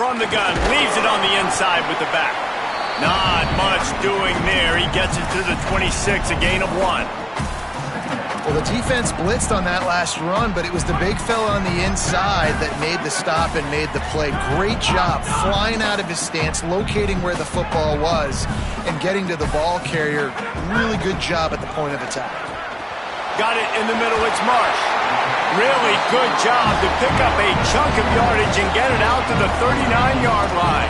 From the gun, leaves it on the inside with the back. Not much doing there. He gets it to the 26, a gain of 1. Well, the defense blitzed on that last run, but it was the big fella on the inside that made the stop and made the play. Great job flying out of his stance, locating where the football was, and getting to the ball carrier. Really good job at the point of attack. Got it in the middle. It's Marsh. Really good job to pick up a chunk of yardage and get it out to the 39-yard line.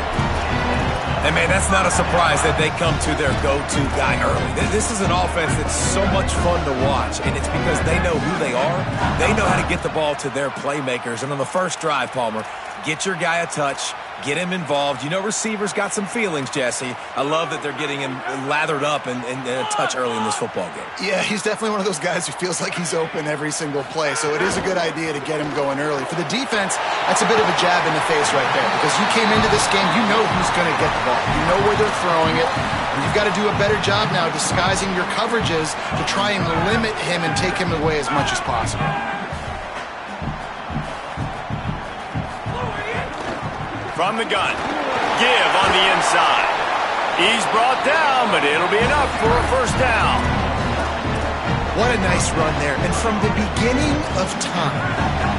And, man, that's not a surprise that they come to their go-to guy early. This is an offense that's so much fun to watch, and it's because they know who they are. They know how to get the ball to their playmakers. And on the first drive, Palmer, get your guy a touch, get him involved. You know receivers got some feelings, Jesse. I love that they're getting him lathered up and a touch early in this football game. Yeah, he's definitely one of those guys who feels like he's open every single play, so it is a good idea to get him going early. For the defense, that's a bit of a jab in the face right there, because you came into this game, you know who's going to get the ball. You know where they're throwing it. And you've got to do a better job now disguising your coverages to try and limit him and take him away as much as possible. From the gun, give on the inside. He's brought down, but it'll be enough for a first down. What a nice run there. And from the beginning of time,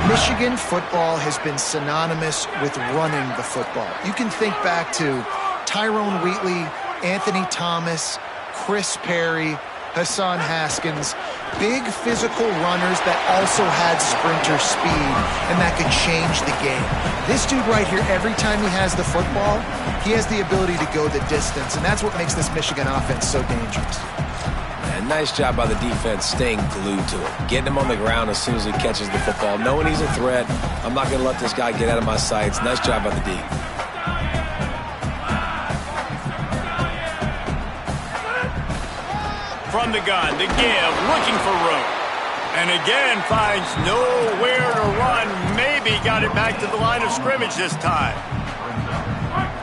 Michigan football has been synonymous with running the football. You can think back to Tyrone Wheatley, Anthony Thomas, Chris Perry, Hassan Haskins, big physical runners that also had sprinter speed, and that could change the game. This dude right here, every time he has the football, he has the ability to go the distance, and that's what makes this Michigan offense so dangerous. And nice job by the defense staying glued to it, getting him on the ground as soon as he catches the football, knowing he's a threat. I'm not going to let this guy get out of my sights. Nice job by the D. From the gun, to give, looking for room. And again, finds nowhere to run. Maybe got it back to the line of scrimmage this time.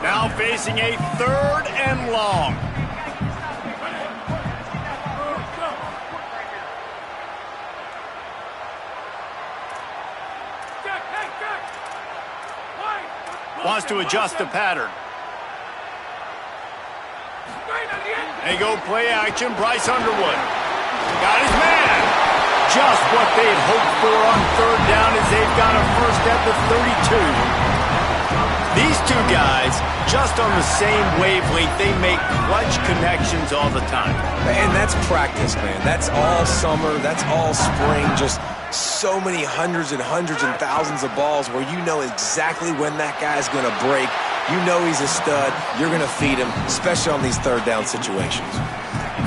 Now facing a 3rd and long. Wants to adjust the pattern. They go play action. Bryce Underwood got his man. Just what they'd hoped for on 3rd down as they've got a first at the 32. These two guys, just on the same wavelength, they make clutch connections all the time. And that's practice, man. That's all summer. That's all spring. Just so many hundreds and thousands of balls where you know exactly when that guy's going to break. You know he's a stud. You're going to feed him, especially on these 3rd down situations.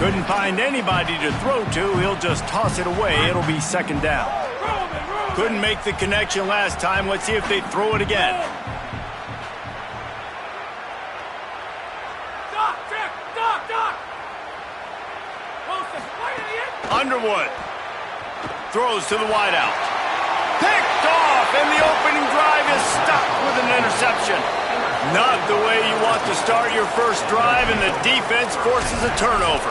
Couldn't find anybody to throw to. He'll just toss it away. It'll be 2nd down. Couldn't make the connection last time. Let's see if they throw it again. Underwood throws to the wideout. Picked off, and the opening drive is stuck with an interception. Not the way you want to start your first drive, and the defense forces a turnover.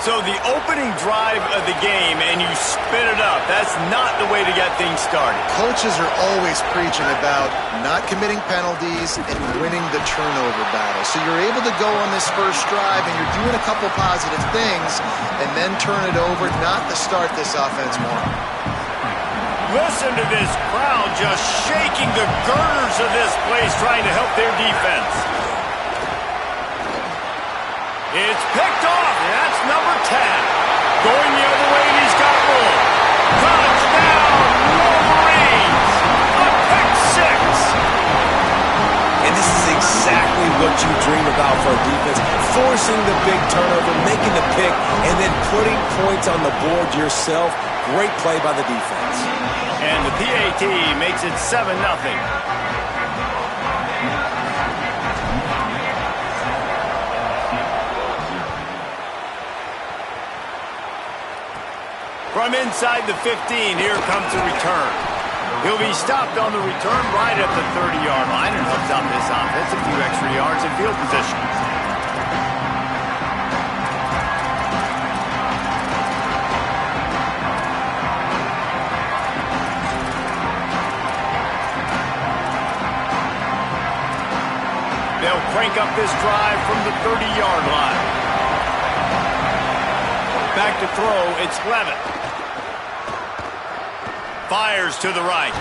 So the opening drive of the game, and you spin it up. That's not the way to get things started. Coaches are always preaching about not committing penalties and winning the turnover battle. So you're able to go on this first drive, and you're doing a couple positive things, and then turn it over, not to start this offense more. Listen to this crowd just shaking the girders of this place, trying to help their defense. It's picked off, and that's number 10. Going the other way, and he's got room. Touchdown, Wolverines! A pick 6! And this is exactly what you dream about for a defense. Forcing the big turnover, making the pick, and then putting points on the board yourself. Great play by the defense. And the PAT makes it 7-0. From inside the 15, here comes the return. He'll be stopped on the return right at the 30-yard line and helps out this offense a few extra yards in field position. crank up this drive from the 30-yard line. Back to throw, it's Levitt. Fires to the right.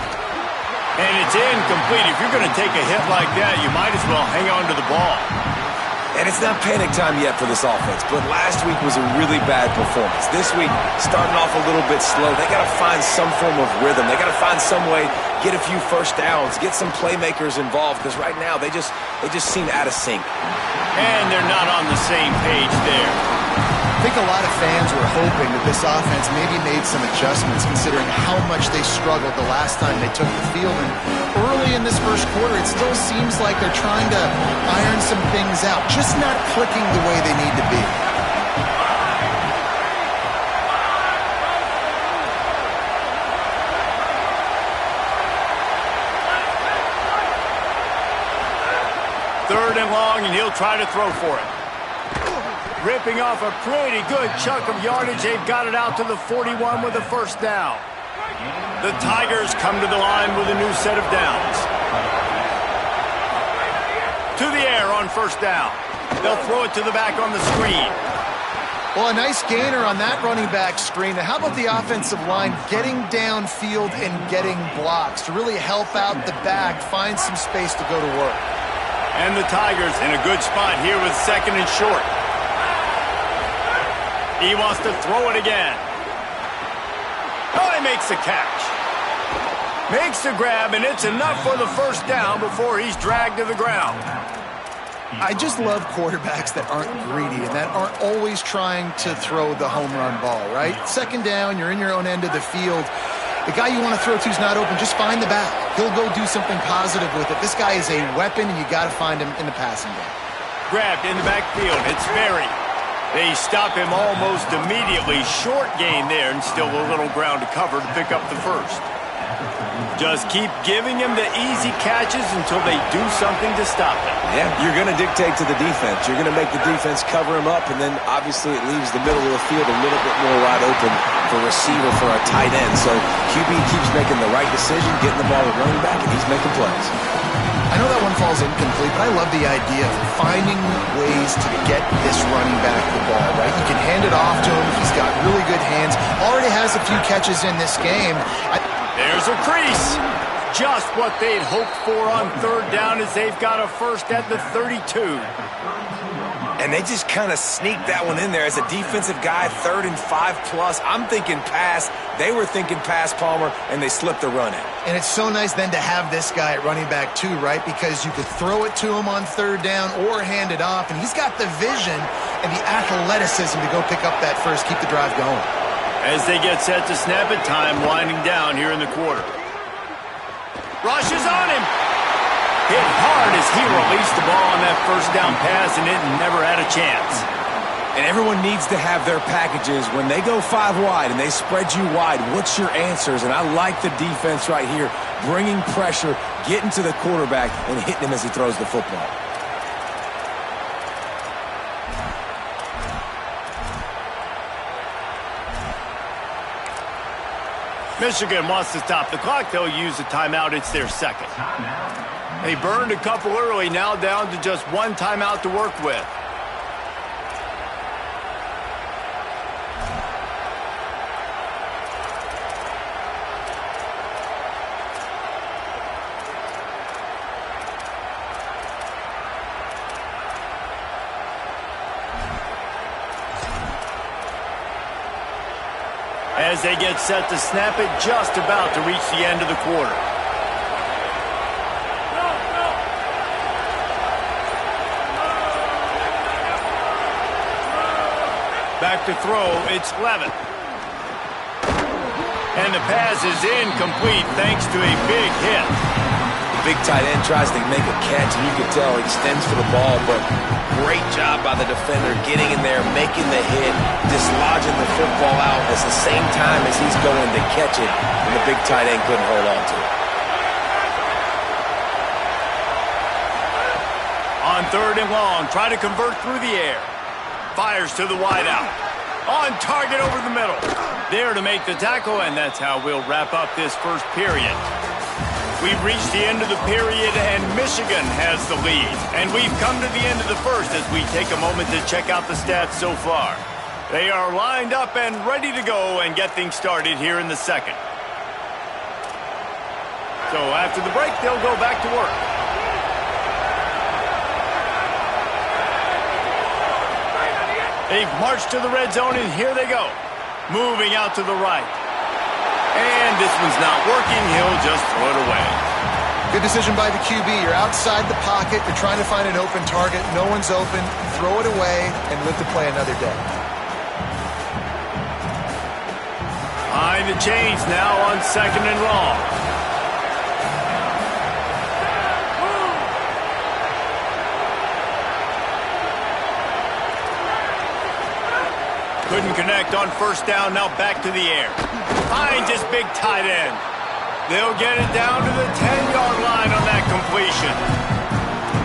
And it's incomplete. If you're going to take a hit like that, you might as well hang on to the ball. And it's not panic time yet for this offense, but last week was a really bad performance. This week, starting off a little bit slow. They got to find some form of rhythm. They got to find some way, get a few first downs, get some playmakers involved, because right now they just seem out of sync. And they're not on the same page there. I think a lot of fans were hoping that this offense maybe made some adjustments considering how much they struggled the last time they took the field. And early in this first quarter, it still seems like they're trying to iron some things out, just not clicking the way they need to be. Third and long, and he'll try to throw for it. Ripping off a pretty good chunk of yardage. They've got it out to the 41 with a first down. The Tigers come to the line with a new set of downs. To the air on first down. They'll throw it to the back on the screen. Well, a nice gainer on that running back screen. How about the offensive line getting downfield and getting blocks to really help out the back, find some space to go to work. And the Tigers in a good spot here with second and short. He wants to throw it again. Oh, he makes the catch. Makes the grab, and it's enough for the first down before he's dragged to the ground. I just love quarterbacks that aren't greedy and that aren't always trying to throw the home run ball, right? Second down, you're in your own end of the field. The guy you want to throw to is not open. Just find the back. He'll go do something positive with it. This guy is a weapon, and you got to find him in the passing game. Grabbed in the backfield. It's Berry. They stop him almost immediately. Short gain there, and still a little ground to cover to pick up the first. Just keep giving him the easy catches until they do something to stop him. Yeah, you're going to dictate to the defense. You're going to make the defense cover him up, and then obviously it leaves the middle of the field a little bit more wide open for receiver for a tight end. So QB keeps making the right decision, getting the ball to running back, and he's making plays. I know that one falls incomplete, but I love the idea of finding ways to get this running back the ball, right? You can hand it off to him. He's got really good hands. Already has a few catches in this game. There's a crease. Just what they'd hoped for on third down as they've got a first at the 32. And they just kind of sneaked that one in there as a defensive guy, 3rd and 5+. I'm thinking pass. They were thinking pass, Palmer, and they slipped the run in. And it's so nice then to have this guy at running back too, right? Because you could throw it to him on third down or hand it off, and he's got the vision and the athleticism to go pick up that first, keep the drive going. As they get set to snap it, time winding down here in the quarter. Rush is on him. Hit hard as he released the ball on that first down pass, and it never had a chance. And everyone needs to have their packages. When they go 5 wide and they spread you wide, what's your answers? And I like the defense right here, bringing pressure, getting to the quarterback, and hitting him as he throws the football. Michigan wants to stop the clock. They'll use a timeout. It's their second. They burned a couple early, now down to just one timeout to work with. As they get set to snap it, just about to reach the end of the quarter. Back to throw, it's Levitt. And the pass is incomplete thanks to a big hit. Big tight end tries to make a catch, and you can tell he extends for the ball, but great job by the defender getting in there, making the hit, dislodging the football out at the same time as he's going to catch it, and the big tight end couldn't hold on to it. On third and long, try to convert through the air. Fires to the wideout. On target over the middle. There to make the tackle, and that's how we'll wrap up this first period. We've reached the end of the period, and Michigan has the lead. And we've come to the end of the first as we take a moment to check out the stats so far. They are lined up and ready to go and get things started here in the second. So after the break, they'll go back to work. They've marched to the red zone, and here they go. Moving out to the right. And this one's not working. He'll just throw it away. Good decision by the QB. You're outside the pocket. You're trying to find an open target. No one's open. Throw it away and live to play another day. Behind the chains now on 2nd and long. Couldn't connect on 1st down. Now back to the air. Finds his big tight end. They'll get it down to the 10-yard line on that completion.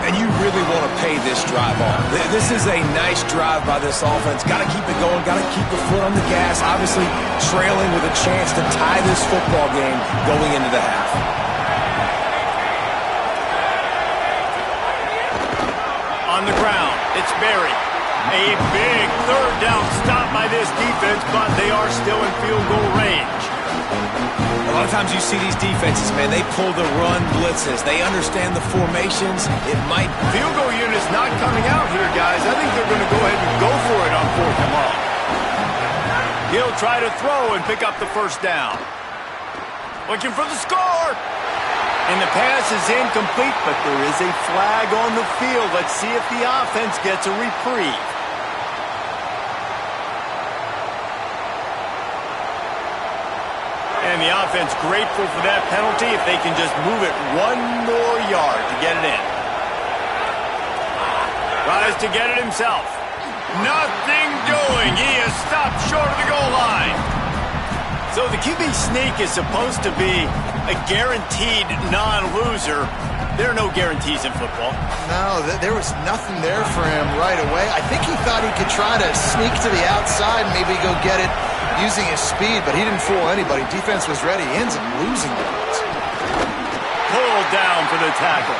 And you really want to pay this drive off. This is a nice drive by this offense. Got to keep it going. Got to keep the foot on the gas. Obviously trailing with a chance to tie this football game going into the half. On the ground, it's Berry. A big 3rd down stop by this defense, but they are still in field goal range. A lot of times you see these defenses, man, they pull the run blitzes. They understand the formations. It might... Field goal unit's not coming out here, guys. I think they're going to go ahead and go for it on 4th and long. He'll try to throw and pick up the 1st down. Looking for the score. And the pass is incomplete, but there is a flag on the field. Let's see if the offense gets a reprieve. And the offense grateful for that penalty if they can just move it 1 more yard to get it in. Tries to get it himself. Nothing doing. He is stopped short of the goal line. So the QB sneak is supposed to be a guaranteed non-loser. There are no guarantees in football. No, there was nothing there for him right away. I think he thought he could try to sneak to the outside and maybe go get it using his speed, but he didn't fool anybody. Defense was ready. He ends up losing it. Pulled down for the tackle.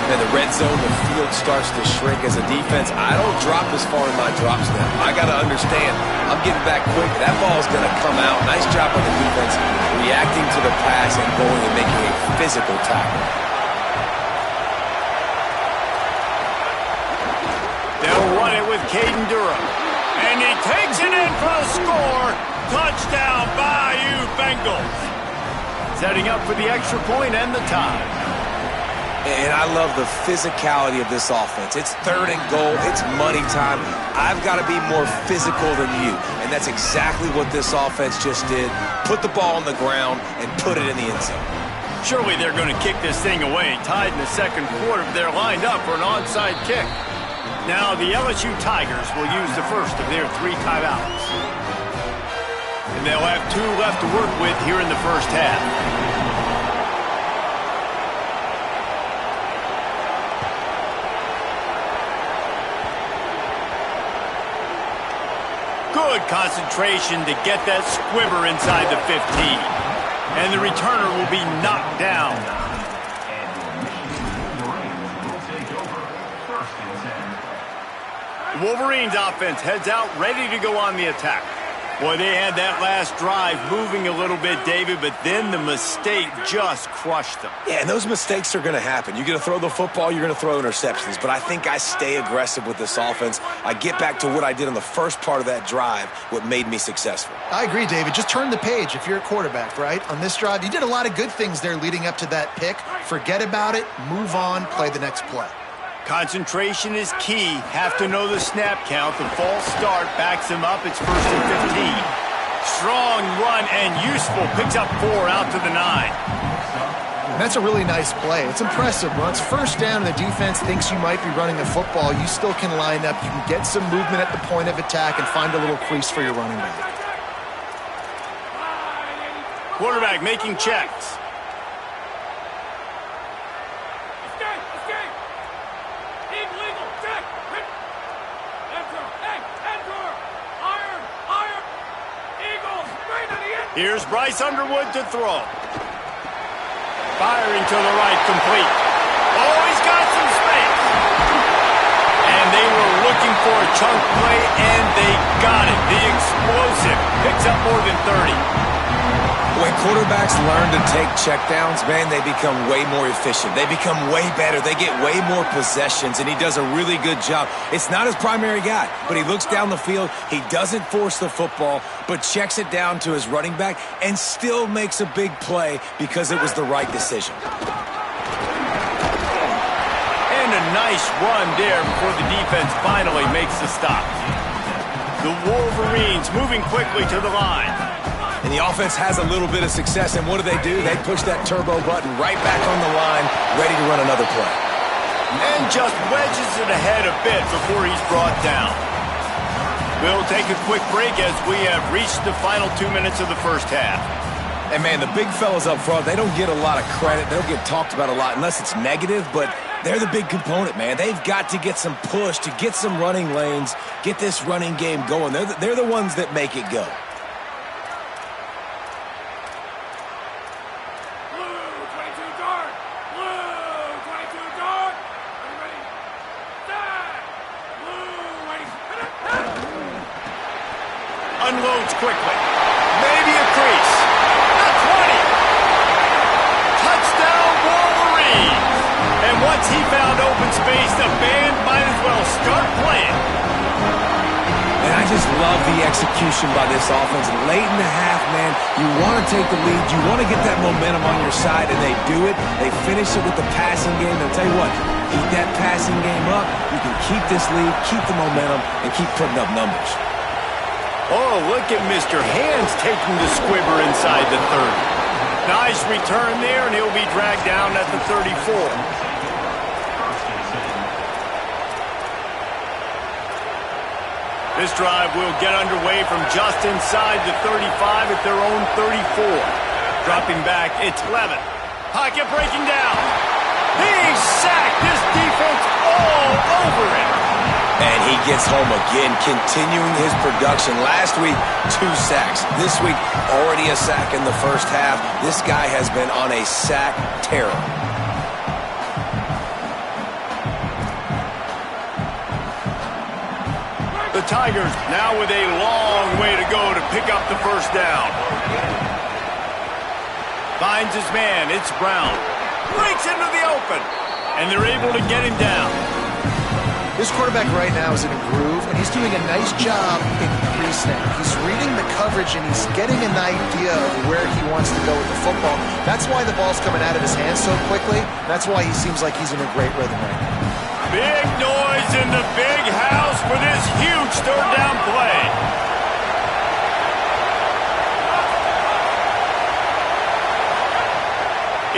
In the red zone, the field starts to shrink as a defense. I don't drop as far in my drop step. I got to understand, I'm getting back quick. That ball is going to come out. Nice job on the defense reacting to the pass and going and making a physical tackle. They'll run it with Caden Durham. And he takes it in for the score. Touchdown, Bayou Bengals. Setting up for the extra point and the tie. And I love the physicality of this offense. It's 3rd and goal. It's money time. I've got to be more physical than you. And that's exactly what this offense just did. Put the ball on the ground and put it in the end zone. Surely they're going to kick this thing away. Tied in the 2nd quarter. They're lined up for an onside kick. Now the LSU Tigers will use the first of their 3 timeouts. And they'll have 2 left to work with here in the first half. Good concentration to get that squibber inside the 15. And the returner will be knocked down. The Wolverines offense heads out ready to go on the attack. Boy, they had that last drive moving a little bit, David, but then the mistake just crushed them. Yeah, and those mistakes are going to happen. You're going to throw the football, you're going to throw interceptions. But I think I stay aggressive with this offense. I get back to what I did on the first part of that drive, what made me successful. I agree, David. Just turn the page if you're a quarterback, right? On this drive, you did a lot of good things there leading up to that pick. Forget about it, move on, play the next play. Concentration is key. Have to know the snap count. The false start backs him up. It's 1st and 15. Strong run and useful. Picks up 4 out to the 9. That's a really nice play. It's impressive. When it's 1st down and the defense thinks you might be running the football, you still can line up. You can get some movement at the point of attack and find a little crease for your running back. Quarterback making checks. Here's Bryce Underwood to throw. Firing to the right, complete. Oh, he's got some space. And they were looking for a chunk play, and they got it. The explosive picks up more than 30. When quarterbacks learn to take checkdowns, man, they become way more efficient. They become way better. They get way more possessions, and he does a really good job. It's not his primary guy, but he looks down the field. He doesn't force the football, but checks it down to his running back and still makes a big play because it was the right decision. And a nice run there before the defense finally makes the stop. The Wolverines moving quickly to the line. And the offense has a little bit of success, and what do? They push that turbo button right back on the line, ready to run another play. And just wedges it ahead a bit before he's brought down. We'll take a quick break as we have reached the final 2 minutes of the first half. And, man, the big fellas up front, they don't get a lot of credit. They don't get talked about a lot unless it's negative, but they're the big component, man. They've got to get some push, to get some running lanes, get this running game going. They're the ones that make it go. Unloads quickly. Maybe a crease. Not 20. Touchdown, Wolverines. And once he found open space, the band might as well start playing. And I just love the execution by this offense. Late in the half, man, you want to take the lead. You want to get that momentum on your side, and they do it. They finish it with the passing game. I'll tell you what, keep that passing game up. You can keep this lead, keep the momentum, and keep putting up numbers. Oh, look at Mr. Hands taking the squibber inside the 30. Nice return there, and he'll be dragged down at the 34. This drive will get underway from just inside the 35 at their own 34. Dropping back, it's Levin. Pocket breaking down. He's sacked. This defense all over it. And he gets home again, continuing his production. Last week, 2 sacks. This week, already a sack in the first half. This guy has been on a sack terror. The Tigers now with a long way to go to pick up the first down. Finds his man. It's Brown. Breaks into the open. And they're able to get him down. This quarterback right now is in a groove, and he's doing a nice job in pre-snap. He's reading the coverage, and he's getting an idea of where he wants to go with the football. That's why the ball's coming out of his hands so quickly. That's why he seems like he's in a great rhythm right now. Big noise in the big house for this huge third down play.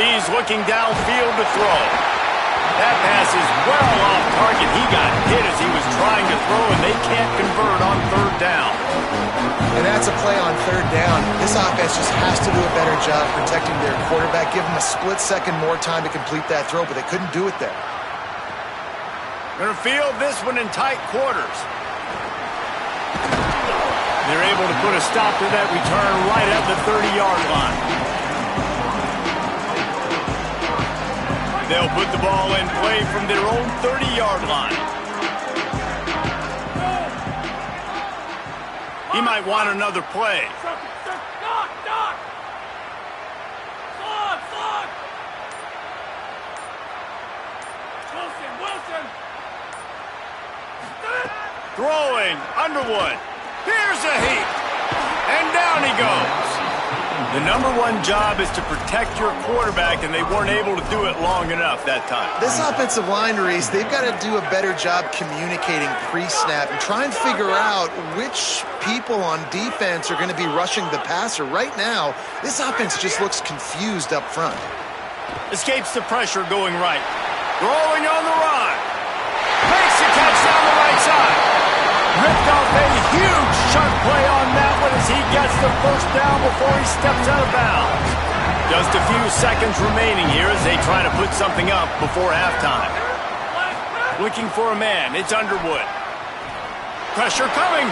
He's looking downfield to throw. That pass is well off target. He got hit as he was trying to throw, and they can't convert on third down. And that's a play on third down. This offense just has to do a better job protecting their quarterback. Give him a split second more time to complete that throw, but they couldn't do it there. Gonna field this one in tight quarters. They're able to put a stop to that return right at the 30-yard line. They'll put the ball in play from their own 30-yard line. He might want another play. Throwing, Underwood. Here's a heap. And down he goes. The #1 job is to protect your quarterback, and they weren't able to do it long enough that time. This offensive line, Reese, they've got to do a better job communicating pre-snap and try and figure out which people on defense are going to be rushing the passer. Right now, this offense just looks confused up front. Escapes the pressure going right. Throwing on the run. Makes the catch down the right side. Ripped off a huge chunk play on that one as he gets the first down before he steps out of bounds. Just a few seconds remaining here as they try to put something up before halftime. Looking for a man. It's Underwood. Pressure coming.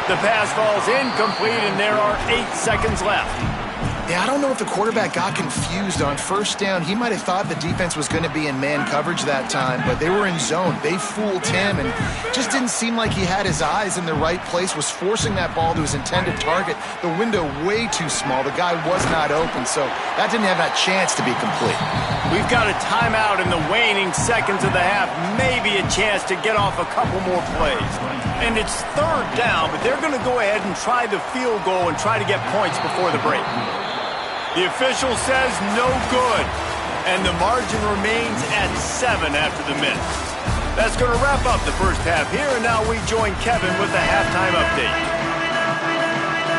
The pass falls incomplete, and there are 8 seconds left. Yeah, I don't know if the quarterback got confused on first down. He might have thought the defense was going to be in man coverage that time, but they were in zone. They fooled him and just didn't seem like he had his eyes in the right place, was forcing that ball to his intended target. The window way too small. The guy was not open, so that didn't have that chance to be complete. We've got a timeout in the waning seconds of the half, maybe a chance to get off a couple more plays. And it's third down, but they're going to go ahead and try the field goal and try to get points before the break. The official says no good, and the margin remains at 7 after the miss. That's going to wrap up the first half here, and now we join Kevin with the halftime update.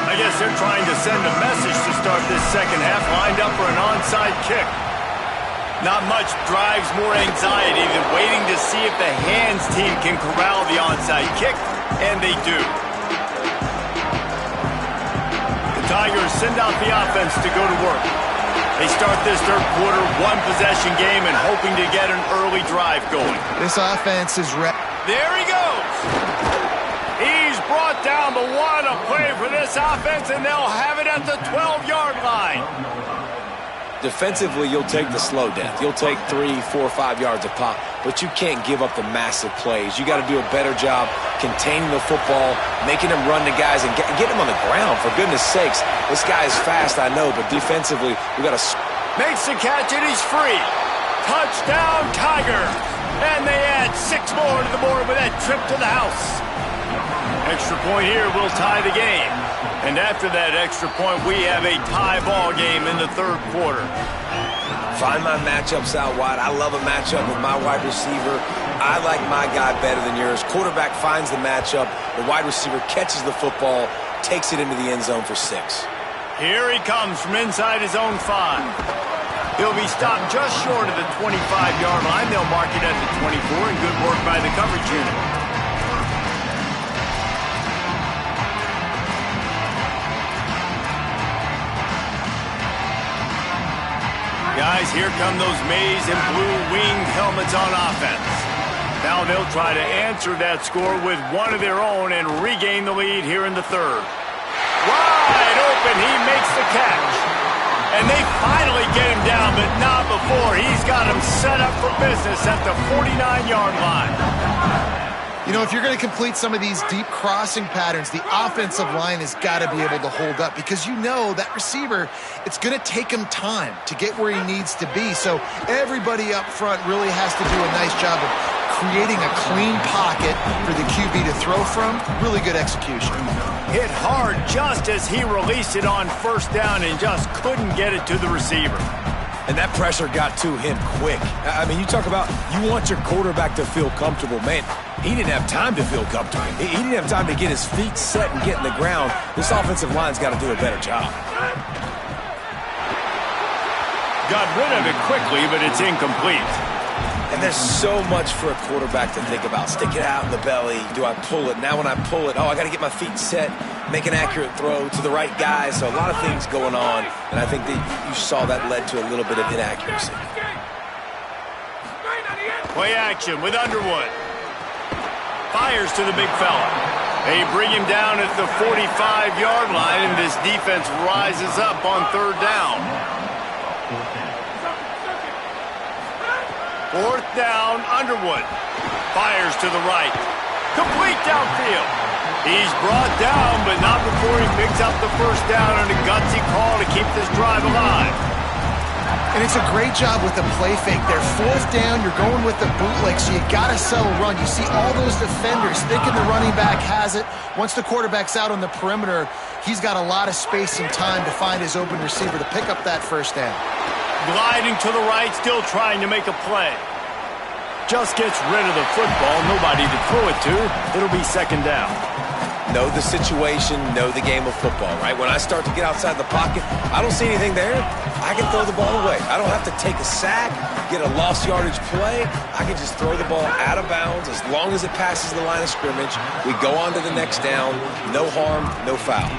I guess they're trying to send a message to start this second half, lined up for an onside kick. Not much drives more anxiety than waiting to see if the hands team can corral the onside kick, and they do. Tigers send out the offense to go to work. They start this third quarter one-possession game and hoping to get an early drive going. This offense is ready. There he goes. He's brought down, but what a play for this offense, and they'll have it at the 12-yard line. Defensively, you'll take the slow death. You'll take 3, 4, 5 yards a pop, but you can't give up the massive plays. You got to do a better job containing the football, making them run the guys, and get them on the ground. For goodness sakes, this guy is fast, I know, but defensively, we got to... Makes the catch, and he's free. Touchdown, Tigers. And they add 6 more to the board with that trip to the house. Extra point here will tie the game. And after that extra point, we have a tie ball game in the third quarter. Find my matchups out wide. I love a matchup with my wide receiver. I like my guy better than yours. Quarterback finds the matchup. The wide receiver catches the football, takes it into the end zone for 6. Here he comes from inside his own 5. He'll be stopped just short of the 25-yard line. They'll mark it at the 24, and good work by the coverage unit. Guys, here come those maize and blue winged helmets on offense. Now they'll try to answer that score with one of their own and regain the lead here in the third. Wide open, he makes the catch. And they finally get him down, but not before. He's got him set up for business at the 49-yard line. You know, if you're going to complete some of these deep crossing patterns, the offensive line has got to be able to hold up because you know that receiver, it's going to take him time to get where he needs to be. So everybody up front really has to do a nice job of creating a clean pocket for the QB to throw from. Really good execution. Hit hard just as he released it on first down and just couldn't get it to the receiver. And that pressure got to him quick. I mean, you talk about you want your quarterback to feel comfortable. Man, he didn't have time to feel comfortable. He didn't have time to get his feet set and get in the ground. This offensive line's got to do a better job. Got rid of it quickly, but it's incomplete. And there's so much for a quarterback to think about. Stick it out in the belly. Do I pull it? Now when I pull it, I got to get my feet set, make an accurate throw to the right guy. So a lot of things going on, and I think that you saw that led to a little bit of inaccuracy. Play action with Underwood. Fires to the big fella. They bring him down at the 45-yard line, and this defense rises up on third down. Fourth down, Underwood. Fires to the right. Complete downfield. He's brought down, but not before he picks up the first down on a gutsy call to keep this drive alive. And it's a great job with the play fake there. Fourth down, you're going with the bootleg, so you got to settle run. You see all those defenders thinking the running back has it. Once the quarterback's out on the perimeter, he's got a lot of space and time to find his open receiver to pick up that first down. Gliding to the right, still trying to make a play. Just gets rid of the football, nobody to throw it to. It'll be second down. Know the situation, know the game of football, right? When I start to get outside the pocket, I don't see anything there, I can throw the ball away. I don't have to take a sack, get a lost yardage play. I can just throw the ball out of bounds as long as it passes the line of scrimmage. We go on to the next down. No harm, no foul.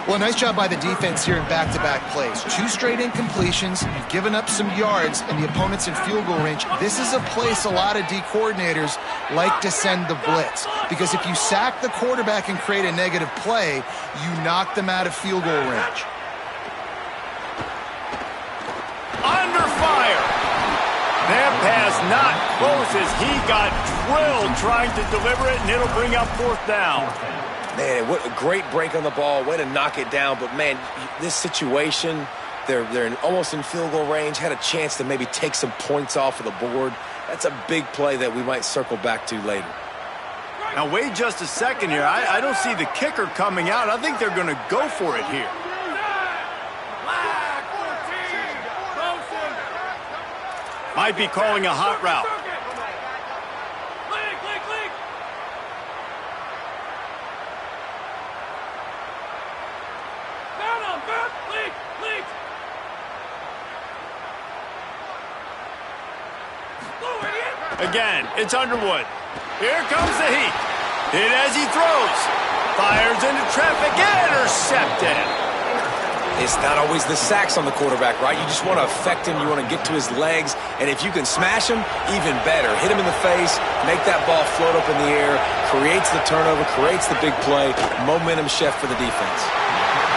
Well, nice job by the defense here in back-to-back plays. 2 straight incompletions, you've given up some yards, and the opponent's in field goal range. This is a place a lot of D coordinators like to send the blitz, because if you sack the quarterback and create a negative play, you knock them out of field goal range. not close as he got drilled trying to deliver it, and it'll bring up fourth down. Man, what a great break on the ball. Way to knock it down. But, man, this situation, they're almost in field goal range, had a chance to maybe take some points off of the board. That's a big play that we might circle back to later. Now, wait just a second here. I don't see the kicker coming out. I think they're going to go for it here. Might be calling a hot route. Again, it's Underwood. Here comes the heat. Hit as he throws. Fires into traffic. Intercepted. It's not always the sacks on the quarterback, right? You just want to affect him. You want to get to his legs. And if you can smash him, even better. Hit him in the face. Make that ball float up in the air. Creates the turnover. Creates the big play. Momentum shift for the defense.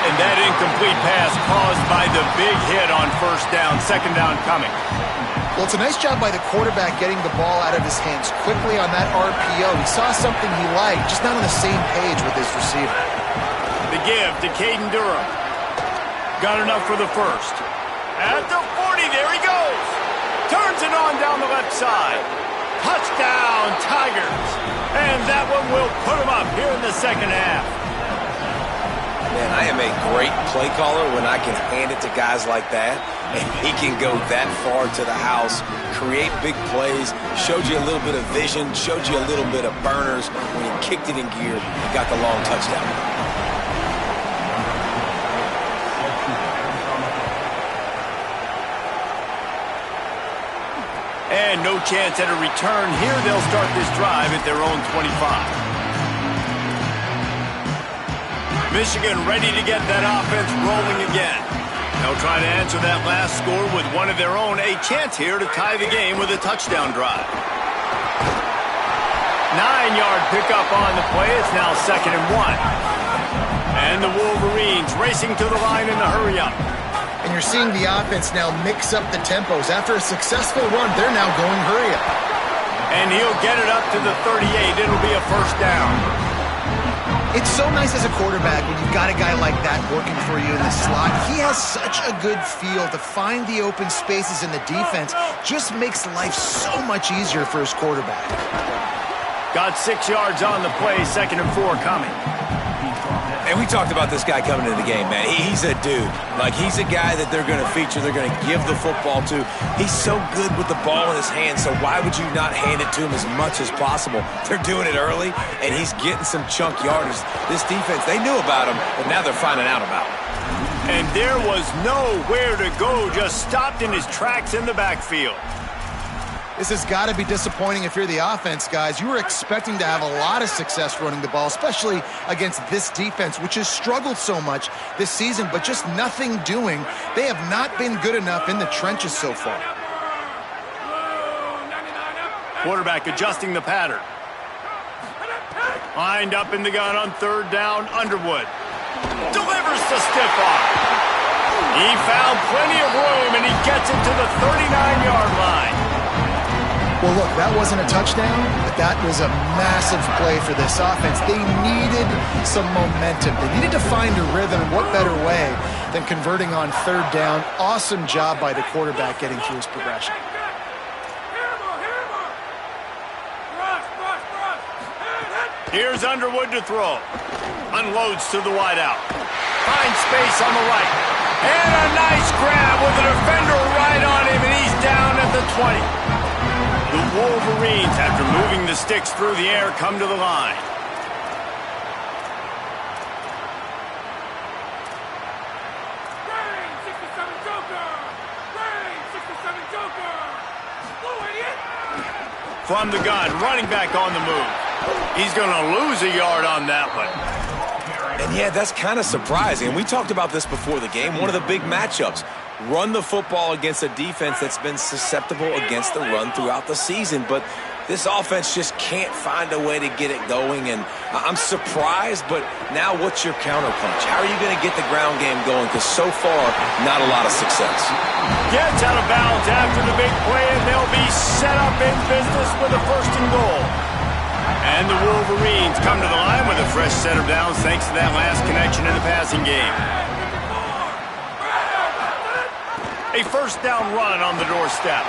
And that incomplete pass caused by the big hit on first down. Second down coming. Well, it's a nice job by the quarterback getting the ball out of his hands quickly on that RPO. He saw something he liked, just not on the same page with his receiver. The give to Caden Durham. Got enough for the first. At the 40, there he goes. Turns it on down the left side. Touchdown, Tigers. And that one will put him up here in the second half. Man, I am a great play caller when I can hand it to guys like that. And he can go that far to the house, create big plays, showed you a little bit of vision, showed you a little bit of burners when he kicked it in gear and got the long touchdown. And no chance at a return here. They'll start this drive at their own 25. Michigan ready to get that offense rolling again. They'll try to answer that last score with one of their own. A chance here to tie the game with a touchdown drive. 9-yard pickup on the play. It's now 2nd and 1. And the Wolverines racing to the line in the hurry-up. And you're seeing the offense now mix up the tempos. After a successful run, they're now going hurry-up. And he'll get it up to the 38. It'll be a first down. It's so nice as a quarterback when you've got a guy like that working for you in the slot. He has such a good feel to find the open spaces in the defense. Just makes life so much easier for his quarterback. Got 6 yards on the play, 2nd and 4 coming. And we talked about this guy coming into the game, man. He's a dude. Like, he's a guy that they're going to feature, they're going to give the football to. He's so good with the ball in his hand, so why would you not hand it to him as much as possible? They're doing it early, and he's getting some chunk yardage. This defense, they knew about him, but now they're finding out about him. And there was nowhere to go, just stopped in his tracks in the backfield. This has got to be disappointing if you're the offense, guys. You were expecting to have a lot of success running the ball, especially against this defense, which has struggled so much this season, but just nothing doing. They have not been good enough in the trenches so far. Quarterback adjusting the pattern. Lined up in the gun on 3rd down, Underwood. Delivers the stiff arm. He found plenty of room, and he gets it to the 39-yard line. Well, look, that wasn't a touchdown, but that was a massive play for this offense. They needed some momentum. They needed to find a rhythm, and what better way than converting on 3rd down. Awesome job by the quarterback getting through his progression. Here's Underwood to throw. Unloads to the wideout. Finds space on the right. And a nice grab with a defender right on him, and he's down at the 20. The Wolverines, after moving the sticks through the air, come to the line. From the gun, running back on the move. He's going to lose a yard on that one. And yeah, that's kind of surprising. And we talked about this before the game. One of the big matchups. Run the football against a defense that's been susceptible against the run throughout the season. But This offense just can't find a way to get it going, and I'm surprised, but now what's your counterpunch? How are you going to get the ground game going? Because so far, not a lot of success. Gets out of bounds after the big play, and they'll be set up in business with a 1st and goal. And the Wolverines come to the line with a fresh set of downs thanks to that last connection in the passing game. A 1st down run on the doorstep.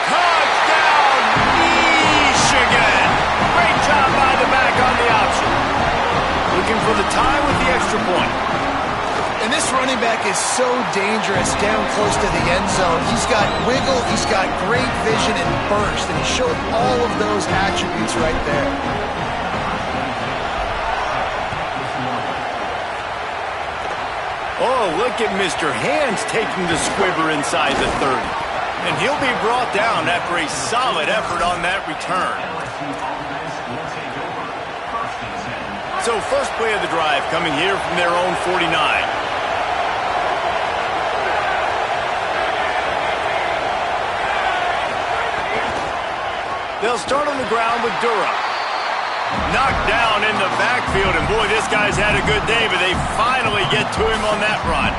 Touchdown, Michigan! Great job by the back on the option. Looking for the tie with the extra point. And this running back is so dangerous down close to the end zone. He's got wiggle, he's got great vision and burst, and he showed all of those attributes right there. Oh, look at Mr. Hands taking the squibber inside the 30. And he'll be brought down after a solid effort on that return. So first play of the drive coming here from their own 49. They'll start on the ground with Durham. Knocked down in the backfield, and boy, this guy's had a good day, but they finally get to him on that run.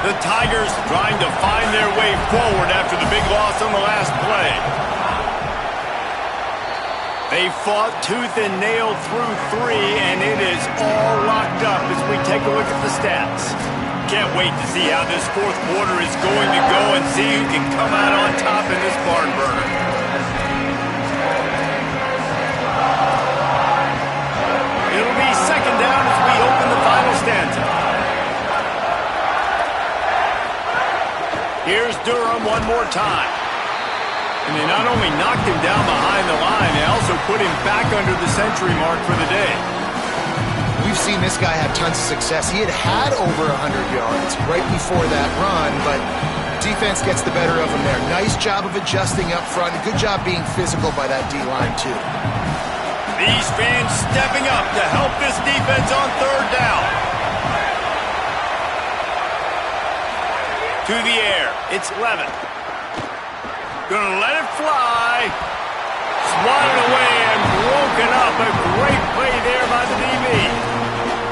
The Tigers trying to find their way forward after the big loss on the last play. They fought tooth and nail through 3, and it is all locked up as we take a look at the stats. Can't wait to see how this 4th quarter is going to go and see who can come out on top in this barn burner. It'll be 2nd down as we open the final stanza. Here's Durham one more time. And they not only knocked him down behind the line, they also put him back under the century mark for the day. We've seen this guy have tons of success. He had over 100 yards right before that run, but defense gets the better of him there. Nice job of adjusting up front. Good job being physical by that D-line, too. These fans stepping up to help this defense on 3rd down. To the air. It's Levin. Gonna let it fly. Swatted away and broken up. A great play there by the DB.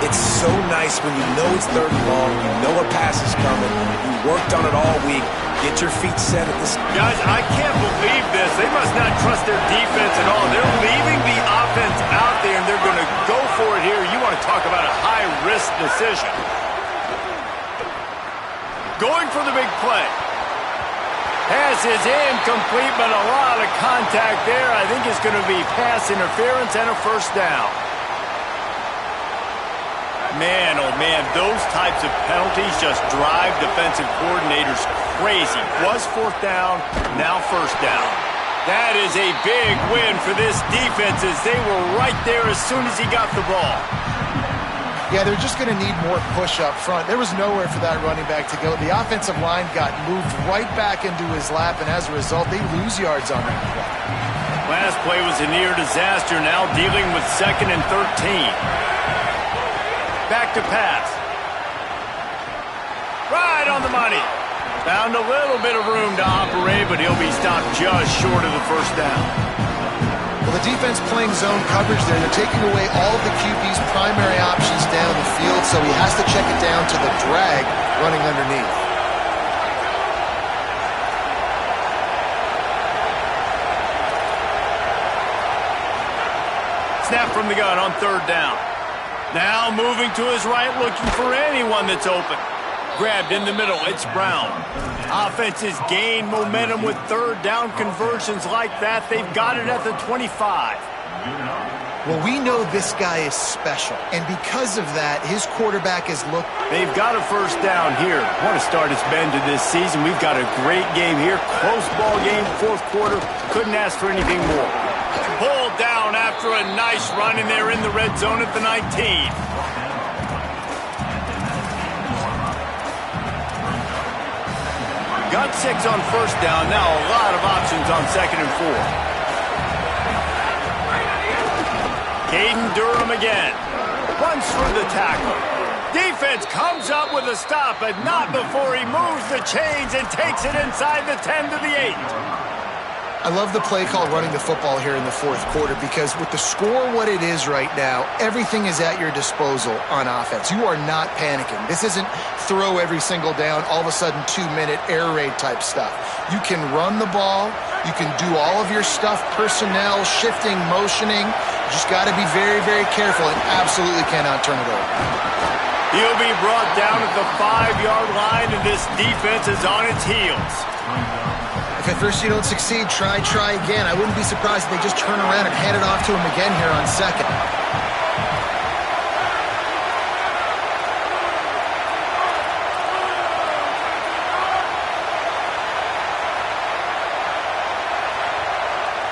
It's so nice when you know it's 3rd and long, you know a pass is coming, you worked on it all week, get your feet set at this. Guys, I can't believe this. They must not trust their defense at all. They're leaving the offense out there, and they're going to go for it here. You want to talk about a high-risk decision. Going for the big play. Pass is incomplete, but a lot of contact there. I think it's going to be pass interference and a 1st down. Man, oh man, those types of penalties just drive defensive coordinators crazy. Was 4th down, now 1st down. That is a big win for this defense as they were right there as soon as he got the ball. Yeah, they're just going to need more push up front. There was nowhere for that running back to go. The offensive line got moved right back into his lap, and as a result, they lose yards on that play. Last play was a near disaster, now dealing with 2nd and 13. Back to pass. Right on the money. Found a little bit of room to operate, but he'll be stopped just short of the 1st down. Well, the defense playing zone coverage there. They're taking away all of the QB's primary options down the field, so he has to check it down to the drag running underneath. Snap from the gun on 3rd down. Now moving to his right, looking for anyone that's open. Grabbed in the middle, it's Brown. Offenses gain momentum with 3rd down conversions like that. They've got it at the 25. Well, we know this guy is special, and because of that, his quarterback is They've got a 1st down here. What a start it's been to this season. We've got a great game here. Close ball game, 4th quarter. Couldn't ask for anything more. Pulled down after a nice run, and they're in the red zone at the 19. Got 6 on 1st down. Now a lot of options on 2nd and 4. Caden Durham again. Runs through the tackle. Defense comes up with a stop, but not before he moves the chains and takes it inside the 10 to the 8. I love the play call running the football here in the fourth quarter because with the score what it is right now, everything is at your disposal on offense. You are not panicking. This isn't throw every single down, all of a sudden 2-minute air raid type stuff. You can run the ball. You can do all of your stuff, personnel, shifting, motioning. You just got to be very, very careful and absolutely cannot turn it over. He'll be brought down at the 5-yard line, and this defense is on its heels. If at first you don't succeed, try again. I wouldn't be surprised if they just turn around and hand it off to him again here on second.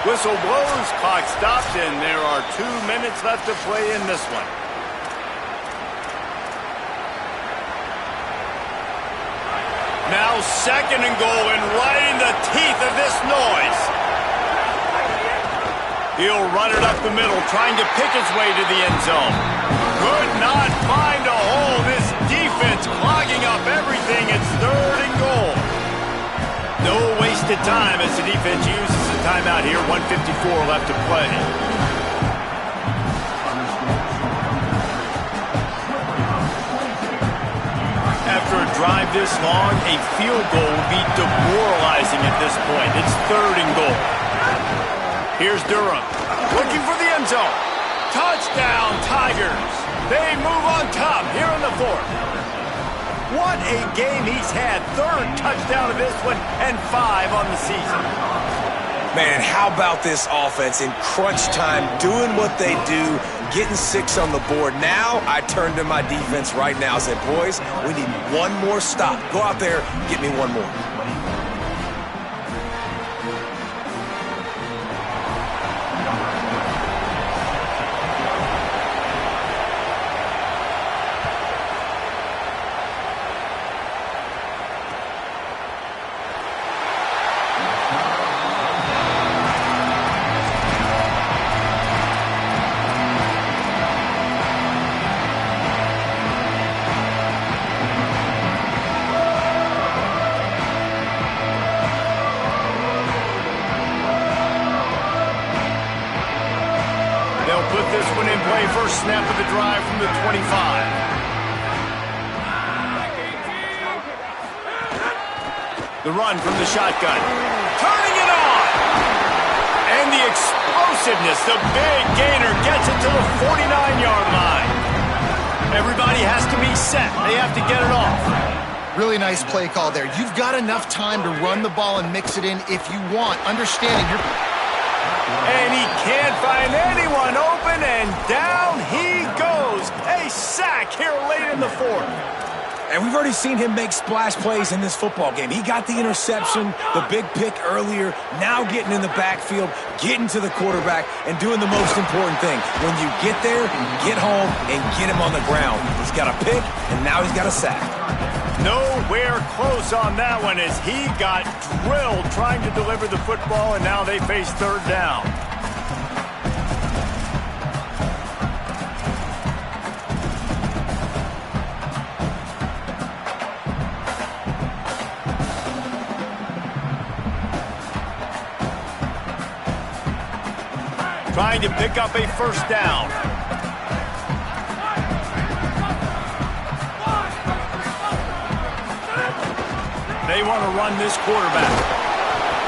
Whistle blows, clock stops, and there are 2 minutes left to play in this one. Now second and goal, and right in the teeth of this noise. He'll run it up the middle, trying to pick his way to the end zone. Could not find a hole. This defense clogging up everything. It's third and goal. No wasted time as the defense uses the timeout here. 1:54 left to play. After a drive this long, a field goal will be demoralizing at this point. It's third and goal. Here's Durham, looking for the end zone. Touchdown, Tigers. They move on top here in the fourth. What a game he's had. Third touchdown of this one and 5 on the season. Man, how about this offense in crunch time, doing what they do, getting 6 on the board. Now I turn to my defense right now and say, boys, we need one more stop. Go out there, get me one more. First snap of the drive from the 25. The run from the shotgun. Turning it on! And the explosiveness, the big gainer gets it to the 49-yard line. Everybody has to be set. They have to get it off. Really nice play call there. You've got enough time to run the ball and mix it in if you want, understanding you're... And he can't find anyone open, and down he goes. A sack here late in the fourth. And we've already seen him make splash plays in this football game. He got the interception, the big pick earlier, now getting in the backfield, getting to the quarterback, and doing the most important thing. When you get there, get home, and get him on the ground. He's got a pick, and now he's got a sack. Nowhere close on that one as he got drilled trying to deliver the football, and now they face third down. Trying to pick up a first down. They want to run this quarterback.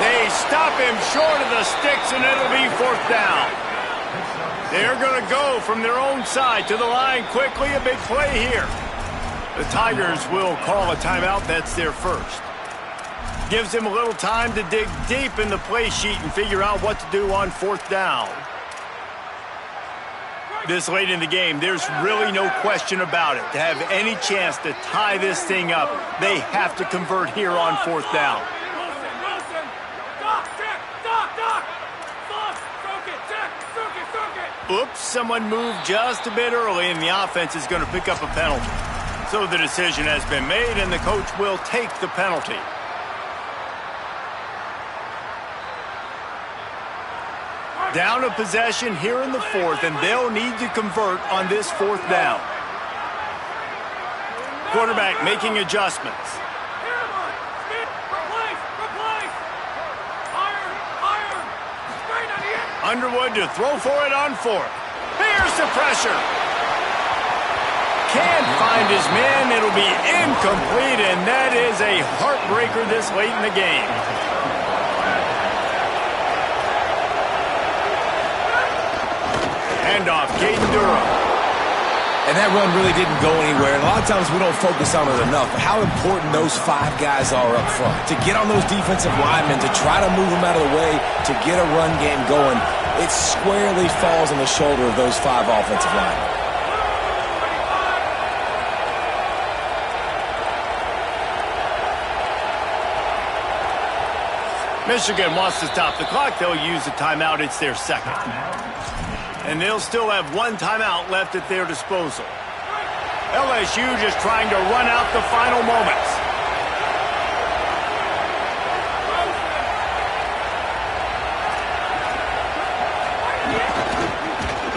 They stop him short of the sticks, and it'll be fourth down. They're going to go from their own side to the line quickly. A big play here. The Tigers will call a timeout. That's their first. Gives him a little time to dig deep in the play sheet and figure out what to do on fourth down. This late in the game, there's really no question about it. To have any chance to tie this thing up, they have to convert here on fourth down. Oops, someone moved just a bit early, and the offense is going to pick up a penalty. So the decision has been made, and the coach will take the penalty. Down a possession here in the fourth, and they'll need to convert on this fourth down. Quarterback making adjustments. Underwood to throw for it on fourth. Here's the pressure. Can't find his man. It'll be incomplete, and that is a heartbreaker this late in the game. Handoff, Caden Durham. And that run really didn't go anywhere. And a lot of times we don't focus on it enough. But how important those 5 guys are up front. To get on those defensive linemen, to try to move them out of the way, to get a run game going, it squarely falls on the shoulder of those 5 offensive linemen. Michigan wants to stop the clock. They'll use a timeout. It's their second. And they'll still have 1 timeout left at their disposal. LSU just trying to run out the final moments.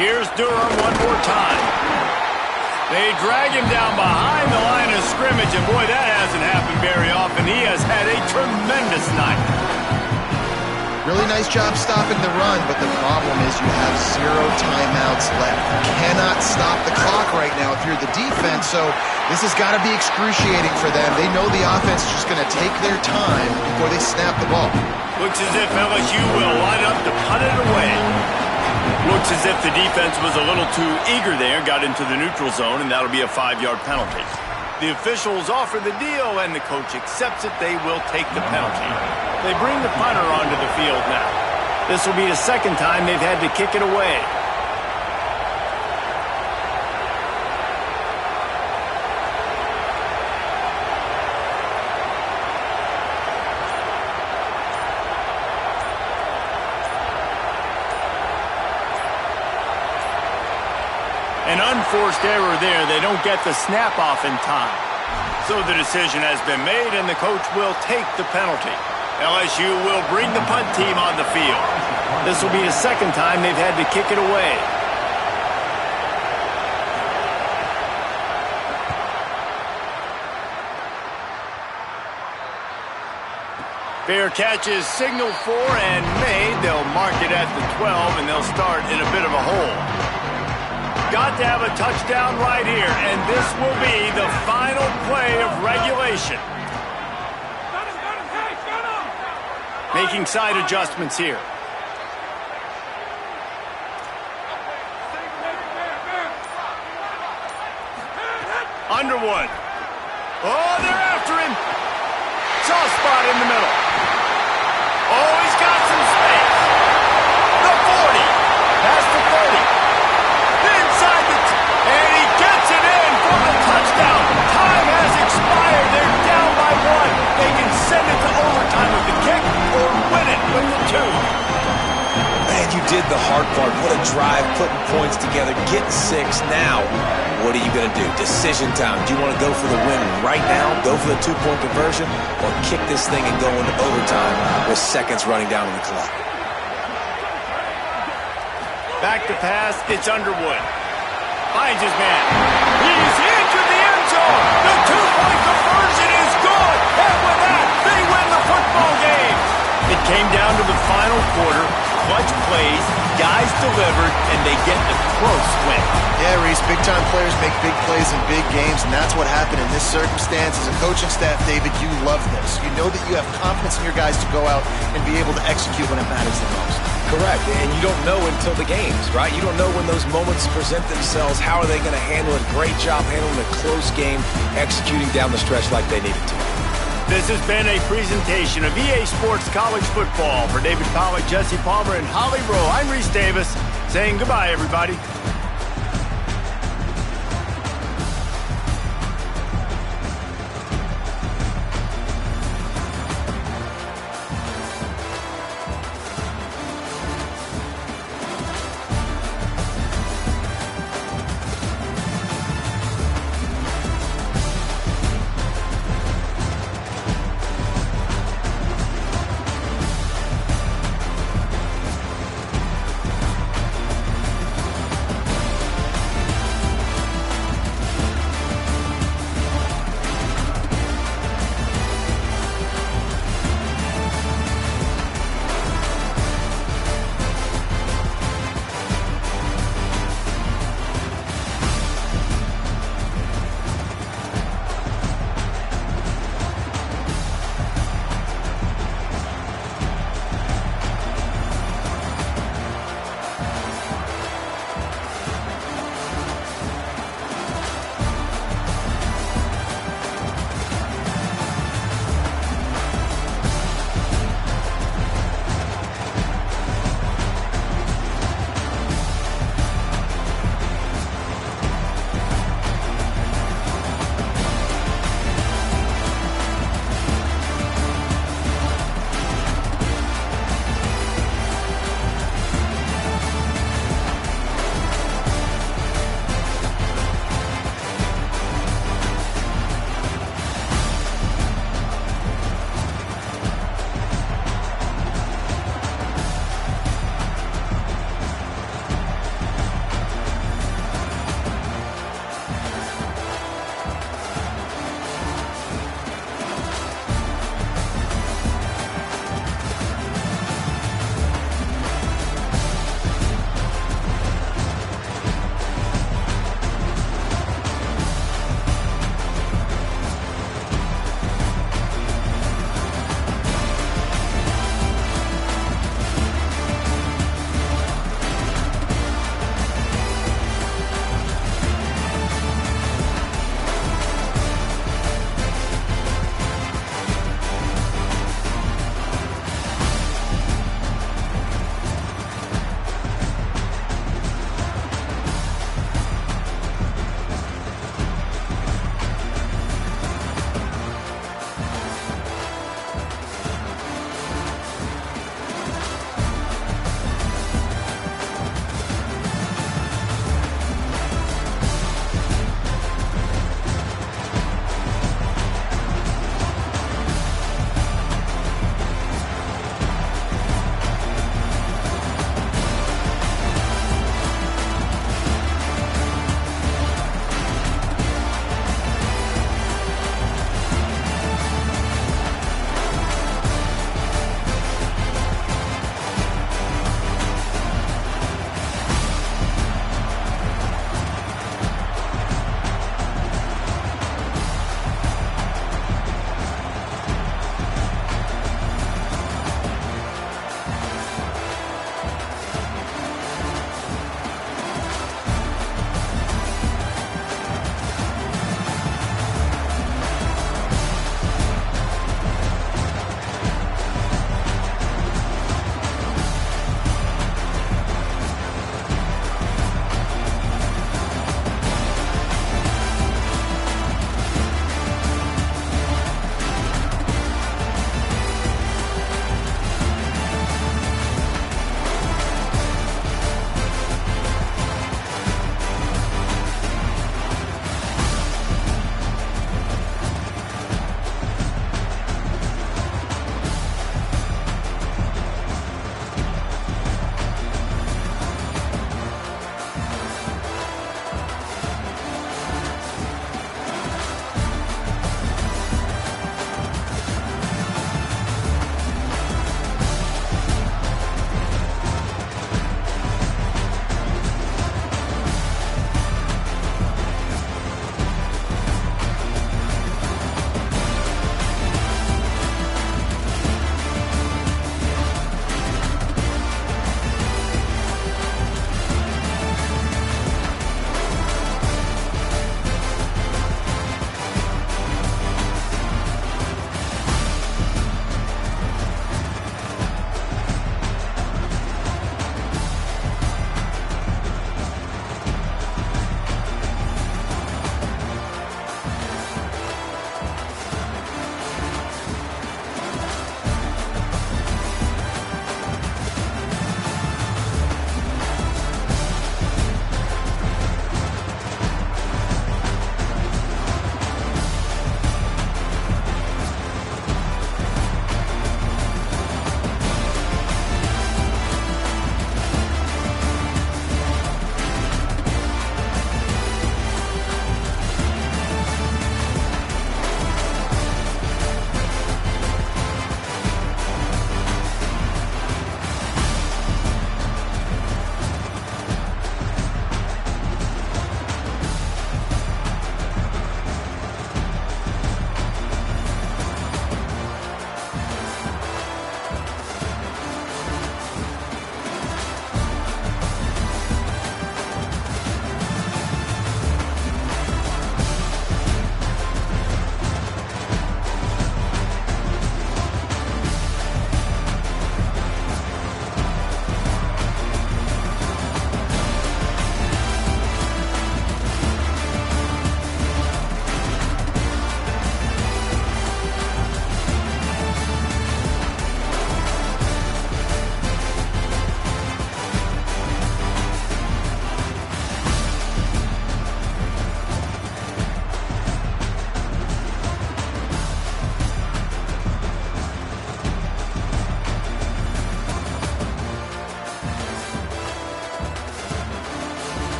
Here's Durham one more time. They drag him down behind the line of scrimmage, and boy, that hasn't happened very often. He has had a tremendous night. Really nice job stopping the run, but the problem is you have 0 timeouts left. You cannot stop the clock right now if you're the defense, so this has got to be excruciating for them. They know the offense is just going to take their time before they snap the ball. Looks as if LSU will line up to punt it away. Looks as if the defense was a little too eager there, got into the neutral zone, and that'll be a 5-yard penalty. The officials offer the deal, and the coach accepts it. They will take the penalty. They bring the punter onto the field now. This will be the second time they've had to kick it away. An unforced error there. They don't get the snap off in time. So the decision has been made, and the coach will take the penalty. LSU will bring the punt team on the field. This will be the second time they've had to kick it away. Fair catch is signaled for and made. They'll mark it at the 12, and they'll start in a bit of a hole. Got to have a touchdown right here, and this will be the final play of regulation. Making side adjustments here. Underwood. Oh, they're after him. Soft spot in the middle. Oh, he's got some space. The 40. Past the 30. Inside the and he gets it in for the touchdown. Time has expired. They're down by 1. They can send it to overtime with the kick or win it with the 2. Man, you did the hard part. What a drive, putting points together, getting 6. Now, what are you going to do? Decision time. Do you want to go for the win right now, go for the 2-point conversion, or kick this thing and go into overtime with seconds running down on the clock? Back to pass, it's Underwood. Finds his man. He's into the end zone. The 2-point conversion is good. And with that, they win the football game. It came down to the final quarter. Clutch plays, guys delivered, and they get the close win. Yeah, Reese, big-time players make big plays in big games, and that's what happened in this circumstance. As a coaching staff, David, you love this. You know that you have confidence in your guys to go out and be able to execute when it matters the most. Correct, and you don't know until the games, right? You don't know when those moments present themselves. How are they going to handle it? Great job handling a close game, executing down the stretch like they needed to. This has been a presentation of EA Sports College Football. For David Pollack, Jesse Palmer, and Holly Rowe, I'm Reese Davis saying goodbye, everybody.